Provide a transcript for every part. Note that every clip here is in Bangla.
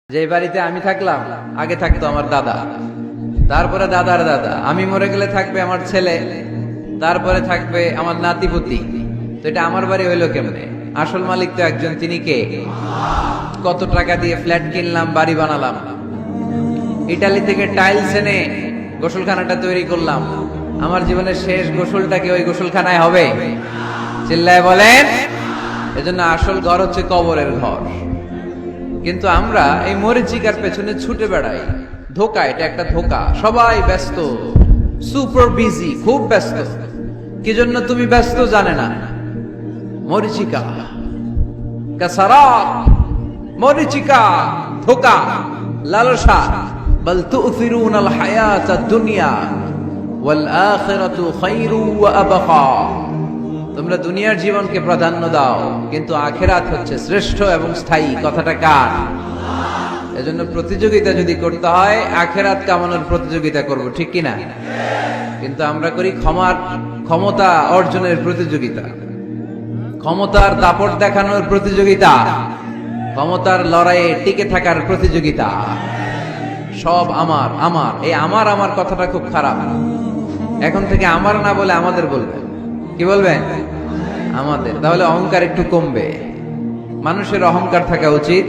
যে বাড়িতে আমি থাকলাম আগে থাকতো আমার দাদা, তারপরে দাদার দাদা, আমি মরে গেলে থাকবে আমার ছেলে, তারপরে থাকবে আমার নাতিপুতি। তো এটা আমার বাড়ি হইলো কেমনে? আসল মালিক তো একজন, তিনি কে? কত টাকা দিয়ে ফ্ল্যাট কিনলাম, বাড়ি বানালাম, ইটালি থেকে টাইলস এনে গোসলখানাটা তৈরি করলাম, আমার জীবনের শেষ গোসলটা কি ওই গোসলখানায় হবে? চিল্লায় বলেন। এজন্য আসল ঘর হচ্ছে কবরের ঘর। কিন্তু আমরা এই মরিচিকার পেছনে ছুটে বেড়াই। ধোকা, এটা একটা ধোকা। সবাই ব্যস্ত, সুপার বিজি, খুব ব্যস্ত। কি জন্য তুমি ব্যস্ত জানে না? মরিচিকা, কাসারাত, মরিচিকা, ধোকা, লালসা। বল তুফিরুনাল হায়াতাদ দুনিয়া ওয়াল আখিরাতু খায়রু ওয়া আবকা। তোমরা দুনিয়ার জীবনকে প্রাধান্য দাও, কিন্তু আখিরাত হচ্ছে শ্রেষ্ঠ এবং স্থায়ী। কথাটা কার? এজন্য প্রতিযোগিতা যদি করতে হয়, আখিরাত কামানোর প্রতিযোগিতা করব, ঠিক কিনা? কিন্তু আমরা করি ক্ষমতা অর্জনের প্রতিযোগিতা, ক্ষমতার দাপট দেখানোর প্রতিযোগিতা, ক্ষমতার লড়াইয়ে টিকে থাকার প্রতিযোগিতা। সব আমার আমার, এই আমার আমার কথাটা খুব খারাপ। এখন থেকে আমার না বলে আমাদের বলবেন। কি বলবেন? আমাদের। তাহলে অহংকার একটু কমবে। মানুষের অহংকার থাকা উচিত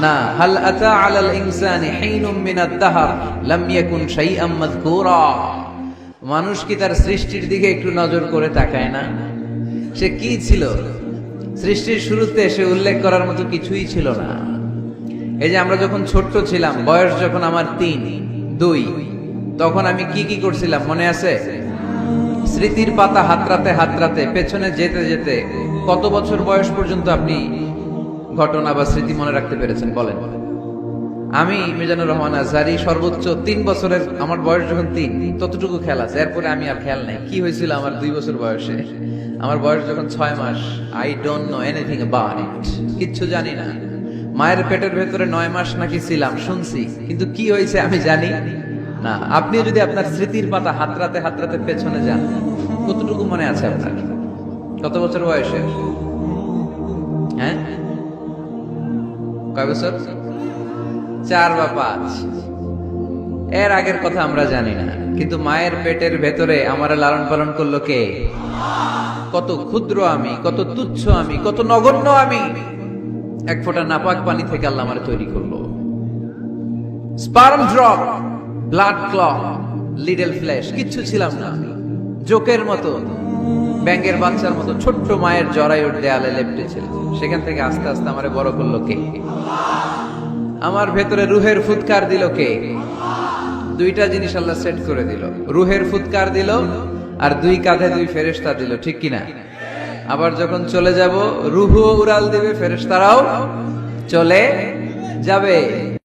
না। হাল আতা আলাল ইনসানি হিনুম মিনাদ দাহর লাম ইয়াকুন শাইআম মাযকুরা। মানুষ কি তার সৃষ্টির দিকে একটু নজর করে তাকায় না? সে কি ছিল? সৃষ্টির শুরুতে সে উল্লেখ করার মতো কিছুই ছিল না। এই যে আমরা যখন ছোট্ট ছিলাম, বয়স যখন আমার 3, 2, তখন আমি কি কি করছিলাম মনে আছে? স্মৃতির পাতা হাতড়াতে হাতড়াতে পেছনে যেতে যেতে কত বছর বয়স পর্যন্ত আপনি ঘটনা বা স্মৃতি মনে রাখতে পেরেছেন বলেন? আমি মিজানুর রহমান আজহারি সর্বোচ্চ 3 বছরের, আমার বয়স যখন 3 ততটুকু খেয়াল আছে। এরপরে আমি আর খেয়াল নাই কি হয়েছিল আমার 2 বছর বয়সে। আমার বয়স যখন 6 মাস, I don't know anything about it, কিচ্ছু জানি না। মায়ের পেটের ভেতরে 9 মাস নাকি ছিলাম শুনছি, কিন্তু কি হয়েছে আমি জানি না। আপনি যদি আপনার স্মৃতির পাতা হাতড়াতে হাতড়াতে পেছনে যান, কতটুকু মনে আছে আপনার? কত বছর বয়সে? হ্যাঁ, কয় বছর? 4 বা 5। এর আগের কথা আমরা জানি না। কিন্তু মায়ের পেটের ভেতরে আমার লালন পালন করলো কে? কত ক্ষুদ্র আমি, কত তুচ্ছ আমি, কত নগণ্য আমি। এক ফোঁটা নাপাক পানি থেকে আল্লাহ আমারে তৈরি করলো। Sperm drop, blood clot, little flesh, কিচ্ছু ছিলাম না। জোকের মতো, ব্যাঙের বাচ্চার মতো ছোট্ট মায়ের জরায়ুর দেয়ালে লেপ্টে ছিল। সেখান থেকে আস্তে আস্তে আমারে বড় করলো কে? আমার ভেতরে রুহের ফুৎকার দিল কে? 2টা জিনিস আল্লাহ সেট করে দিল। রুহের ফুৎকার দিল, আর 2 কাঁধে 2 ফেরেশতা দিল, ঠিক কিনা? আবার যখন চলে যাব, রুহও উড়াল দিবে, ফেরেশতারাও চলে যাবে।